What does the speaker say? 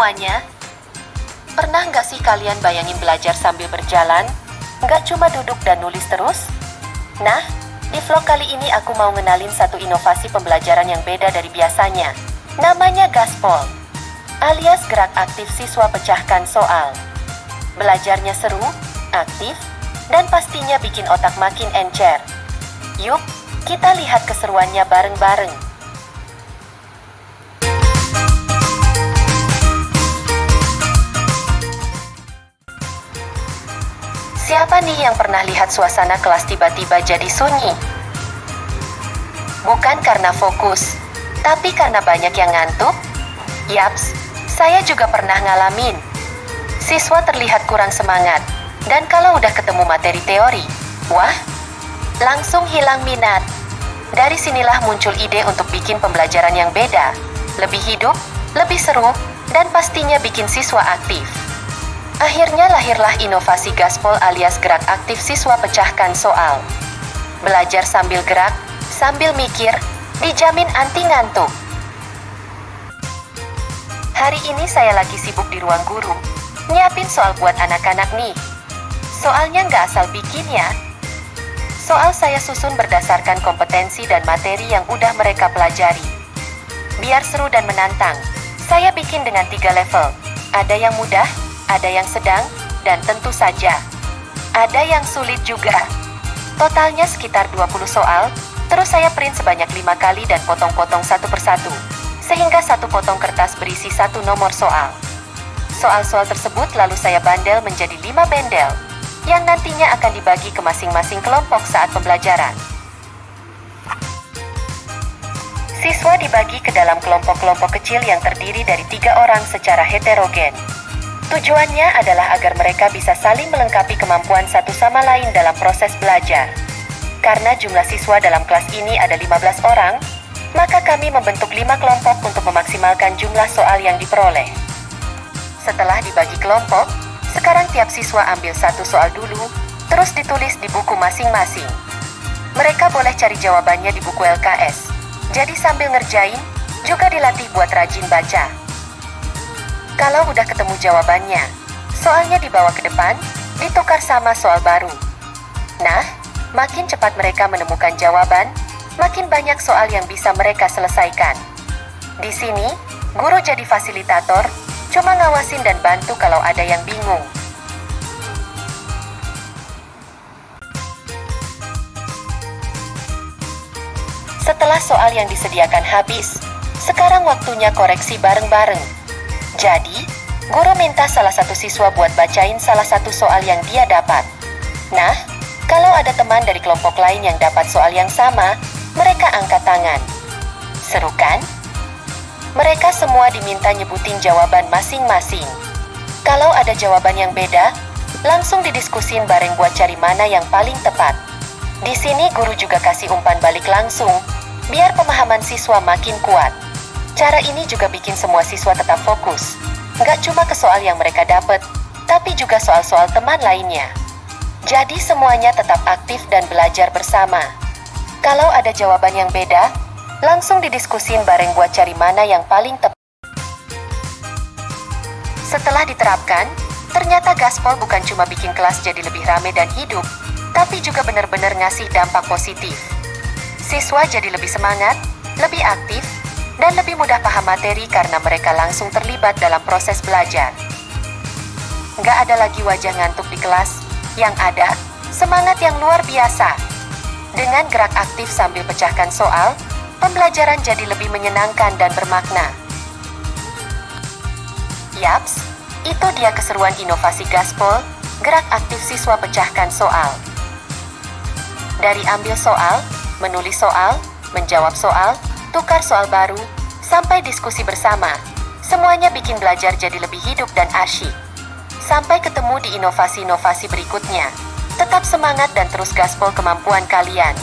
semuanya. Pernah nggak sih kalian bayangin belajar sambil berjalan? Nggak cuma duduk dan nulis terus? Nah, di vlog kali ini aku mau ngenalin satu inovasi pembelajaran yang beda dari biasanya. Namanya Gaspol, alias gerak aktif siswa pecahkan soal. Belajarnya seru, aktif, dan pastinya bikin otak makin encer. Yuk, kita lihat keseruannya bareng-bareng. Siapa nih yang pernah lihat suasana kelas tiba-tiba jadi sunyi? Bukan karena fokus, tapi karena banyak yang ngantuk? Yaps, saya juga pernah ngalamin. Siswa terlihat kurang semangat, dan kalau udah ketemu materi teori, wah, langsung hilang minat. Dari sinilah muncul ide untuk bikin pembelajaran yang beda, lebih hidup, lebih seru, dan pastinya bikin siswa aktif. Akhirnya lahirlah inovasi Gaspol alias gerak aktif siswa pecahkan soal. Belajar sambil gerak, sambil mikir, dijamin anti ngantuk. Hari ini saya lagi sibuk di ruang guru, nyiapin soal buat anak-anak nih. Soalnya nggak asal bikin ya. Soal saya susun berdasarkan kompetensi dan materi yang udah mereka pelajari. Biar seru dan menantang, saya bikin dengan 3 level. Ada yang mudah, ada yang sedang, dan tentu saja ada yang sulit juga. Totalnya sekitar 20 soal, terus saya print sebanyak 5 kali dan potong-potong satu persatu, sehingga satu potong kertas berisi 1 nomor soal. Soal-soal tersebut lalu saya bandel menjadi 5 bendel, yang nantinya akan dibagi ke masing-masing kelompok saat pembelajaran. Siswa dibagi ke dalam kelompok-kelompok kecil yang terdiri dari 3 orang secara heterogen. Tujuannya adalah agar mereka bisa saling melengkapi kemampuan satu sama lain dalam proses belajar. Karena jumlah siswa dalam kelas ini ada 15 orang, maka kami membentuk 5 kelompok untuk memaksimalkan jumlah soal yang diperoleh. Setelah dibagi kelompok, sekarang tiap siswa ambil 1 soal dulu, terus ditulis di buku masing-masing. Mereka boleh cari jawabannya di buku LKS. Jadi sambil ngerjain, juga dilatih buat rajin baca. Kalau udah ketemu jawabannya, soalnya dibawa ke depan, ditukar sama soal baru. Nah, makin cepat mereka menemukan jawaban, makin banyak soal yang bisa mereka selesaikan. Di sini, guru jadi fasilitator, cuma ngawasin dan bantu kalau ada yang bingung. Setelah soal yang disediakan habis, sekarang waktunya koreksi bareng-bareng. Jadi, guru minta salah satu siswa buat bacain salah satu soal yang dia dapat. Nah, kalau ada teman dari kelompok lain yang dapat soal yang sama, mereka angkat tangan. Seru kan? Mereka semua diminta nyebutin jawaban masing-masing. Kalau ada jawaban yang beda, langsung didiskusin bareng buat cari mana yang paling tepat. Di sini guru juga kasih umpan balik langsung, biar pemahaman siswa makin kuat. Cara ini juga bikin semua siswa tetap fokus. Nggak cuma ke soal yang mereka dapat, tapi juga soal-soal teman lainnya. Jadi semuanya tetap aktif dan belajar bersama. Kalau ada jawaban yang beda, langsung didiskusin bareng buat cari mana yang paling tepat. Setelah diterapkan, ternyata Gaspol bukan cuma bikin kelas jadi lebih rame dan hidup, tapi juga benar-benar ngasih dampak positif. Siswa jadi lebih semangat, lebih aktif, dan lebih mudah paham materi karena mereka langsung terlibat dalam proses belajar. Nggak ada lagi wajah ngantuk di kelas, yang ada semangat yang luar biasa. Dengan gerak aktif sambil pecahkan soal, pembelajaran jadi lebih menyenangkan dan bermakna. Yaps, itu dia keseruan inovasi Gaspol, gerak aktif siswa pecahkan soal. Dari ambil soal, menulis soal, menjawab soal, tukar soal baru, sampai diskusi bersama. Semuanya bikin belajar jadi lebih hidup dan asyik. Sampai ketemu di inovasi-inovasi berikutnya. Tetap semangat dan terus gaspol kemampuan kalian.